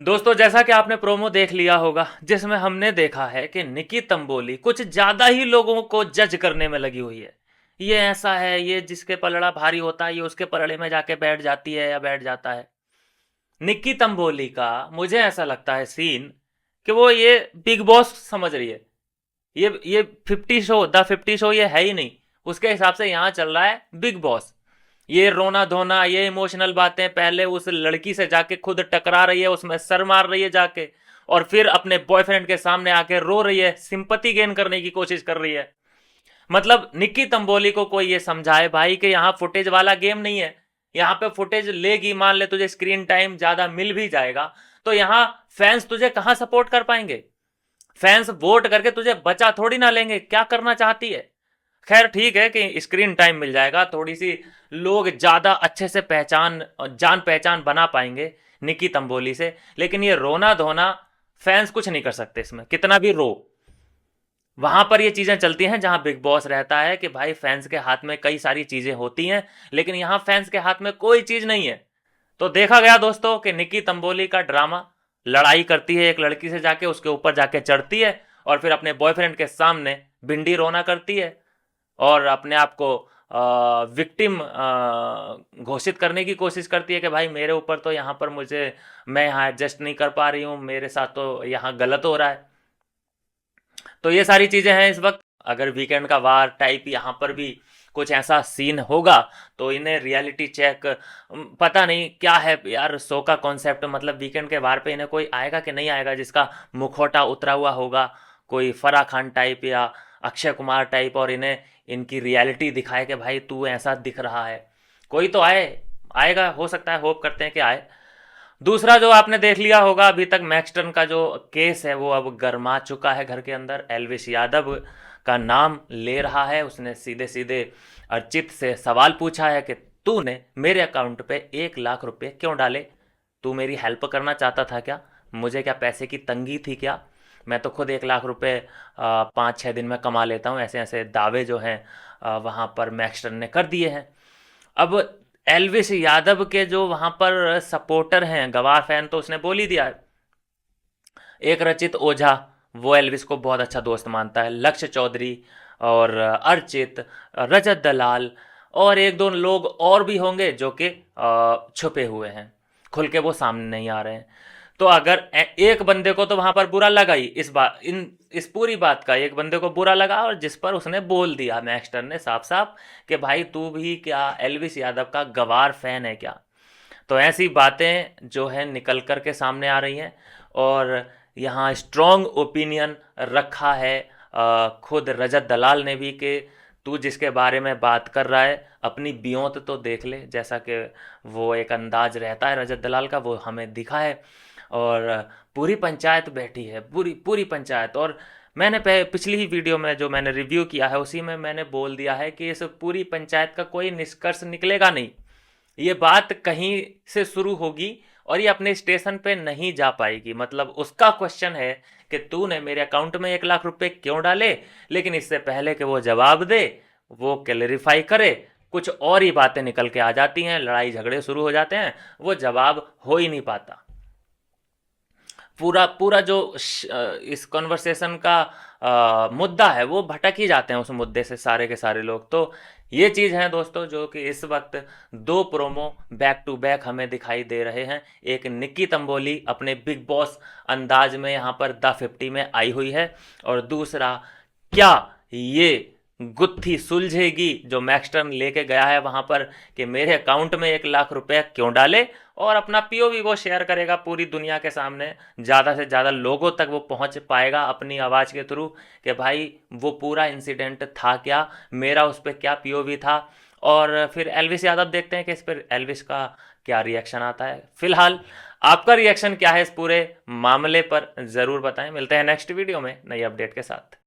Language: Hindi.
दोस्तों जैसा कि आपने प्रोमो देख लिया होगा जिसमें हमने देखा है कि निकी तंबोली कुछ ज्यादा ही लोगों को जज करने में लगी हुई है। ये ऐसा है, ये जिसके पलड़ा भारी होता है ये उसके पलड़े में जाके बैठ जाती है या बैठ जाता है। निक्की तंबोली का मुझे ऐसा लगता है सीन कि वो ये बिग बॉस समझ रही है। ये 50 शो ये है ही नहीं। उसके हिसाब से यहाँ चल रहा है बिग बॉस। ये रोना धोना, ये इमोशनल बातें, पहले उस लड़की से जाके खुद टकरा रही है, उसमें सर मार रही है जाके, और फिर अपने बॉयफ्रेंड के सामने आके रो रही है, सिंपैथी गेन करने की कोशिश कर रही है। मतलब निक्की तंबोली को कोई ये समझाए भाई कि यहाँ फुटेज वाला गेम नहीं है। यहाँ पे फुटेज लेगी, मान ले तुझे स्क्रीन टाइम ज्यादा मिल भी जाएगा तो यहाँ फैंस तुझे कहां सपोर्ट कर पाएंगे। फैंस वोट करके तुझे बचा थोड़ी ना लेंगे, क्या करना चाहती है। खैर ठीक है कि स्क्रीन टाइम मिल जाएगा, थोड़ी सी लोग ज्यादा अच्छे से पहचान जान पहचान बना पाएंगे निकी तंबोली से। लेकिन ये रोना धोना फैंस कुछ नहीं कर सकते इसमें, कितना भी रो। वहां पर ये चीजें चलती हैं जहां बिग बॉस रहता है कि भाई फैंस के हाथ में कई सारी चीजें होती हैं, लेकिन यहां फैंस के हाथ में कोई चीज नहीं है। तो देखा गया दोस्तों कि निकी तंबोली का ड्रामा, लड़ाई करती है एक लड़की से जाके, उसके ऊपर जाके चढ़ती है और फिर अपने बॉयफ्रेंड के सामने भिंडी रोना करती है और अपने आप को विक्टिम घोषित करने की कोशिश करती है कि भाई मेरे ऊपर तो यहाँ पर मैं यहाँ एडजस्ट नहीं कर पा रही हूँ, मेरे साथ तो यहाँ गलत हो रहा है। तो ये सारी चीजें हैं इस वक्त। अगर वीकेंड का वार टाइप यहाँ पर भी कुछ ऐसा सीन होगा तो इन्हें रियलिटी चेक, पता नहीं क्या है यार शो का कॉन्सेप्ट। मतलब वीकेंड के वार पे इन्हें कोई आएगा कि नहीं आएगा जिसका मुखौटा उतरा हुआ होगा, कोई फराह खान टाइप या अक्षय कुमार टाइप, और इन्हें इनकी रियलिटी दिखाए कि भाई तू ऐसा दिख रहा है। कोई तो आएगा, हो सकता है, होप करते हैं कि आए। दूसरा जो आपने देख लिया होगा, अभी तक मैक्सटन का जो केस है वो अब गर्मा चुका है घर के अंदर। एल्विश यादव का नाम ले रहा है, उसने सीधे सीधे अर्चित से सवाल पूछा है कि तूने मेरे अकाउंट पे 1 लाख रुपए क्यों डाले? तू मेरी हेल्प करना चाहता था क्या? मुझे क्या पैसे की तंगी थी क्या? मैं तो खुद 1 लाख रुपए 5-6 दिन में कमा लेता हूँ। ऐसे ऐसे दावे जो हैं वहाँ पर मैक्सटन ने कर दिए हैं। अब एल्विस यादव के जो वहां पर सपोर्टर हैं, गवार फैन, तो उसने बोल ही दिया है। एक रचित ओझा, वो एल्विस को बहुत अच्छा दोस्त मानता है। लक्ष्य चौधरी और अर्चित, रजत दलाल और एक दो लोग और भी होंगे जो कि छुपे हुए हैं, खुल के वो सामने नहीं आ रहे हैं। तो अगर एक बंदे को तो वहां पर बुरा लगा ही, इस पूरी बात का एक बंदे को बुरा लगा, और जिस पर उसने बोल दिया मैक्सटर ने साफ साफ कि भाई तू भी क्या एल्विस यादव का गवार फैन है क्या? तो ऐसी बातें जो है निकल कर के सामने आ रही हैं। और यहाँ स्ट्रॉन्ग ओपिनियन रखा है खुद रजत दलाल ने भी कि तू जिसके बारे में बात कर रहा है अपनी बियोंत तो देख ले। जैसा कि वो एक अंदाज रहता है रजत दलाल का, वो हमें दिखा है। और पूरी पंचायत बैठी है, पूरी पूरी पंचायत। और मैंने पिछली ही वीडियो में जो मैंने रिव्यू किया है उसी में मैंने बोल दिया है कि इस पूरी पंचायत का कोई निष्कर्ष निकलेगा नहीं। ये बात कहीं से शुरू होगी और ये अपने स्टेशन पे नहीं जा पाएगी। मतलब उसका क्वेश्चन है कि तूने मेरे अकाउंट में 1 लाख रुपए क्यों डाले, लेकिन इससे पहले कि वो जवाब दे, वो क्लैरिफाई करे, कुछ और ही बातें निकल के आ जाती हैं, लड़ाई झगड़े शुरू हो जाते हैं, वो जवाब हो ही नहीं पाता। पूरा पूरा जो इस कॉन्वर्सेशन का मुद्दा है वो भटक ही जाते हैं उस मुद्दे से सारे के सारे लोग। तो ये चीज़ है दोस्तों जो कि इस वक्त दो प्रोमो बैक टू बैक हमें दिखाई दे रहे हैं। एक निक्की तंबोली अपने बिग बॉस अंदाज में यहाँ पर द 50 में आई हुई है, और दूसरा क्या ये गुत्थी सुलझेगी जो मैक्सटर्न लेके गया है वहां पर कि मेरे अकाउंट में 1 लाख रुपए क्यों डाले, और अपना पीओवी वो शेयर करेगा पूरी दुनिया के सामने, ज़्यादा से ज़्यादा लोगों तक वो पहुंच पाएगा अपनी आवाज़ के थ्रू कि भाई वो पूरा इंसिडेंट था क्या, मेरा उस पर क्या पीओवी था। और फिर एल्विस यादव देखते हैं कि इस पर एल्विस का क्या रिएक्शन आता है। फिलहाल आपका रिएक्शन क्या है इस पूरे मामले पर, ज़रूर बताएं। मिलते हैं नेक्स्ट वीडियो में नई अपडेट के साथ।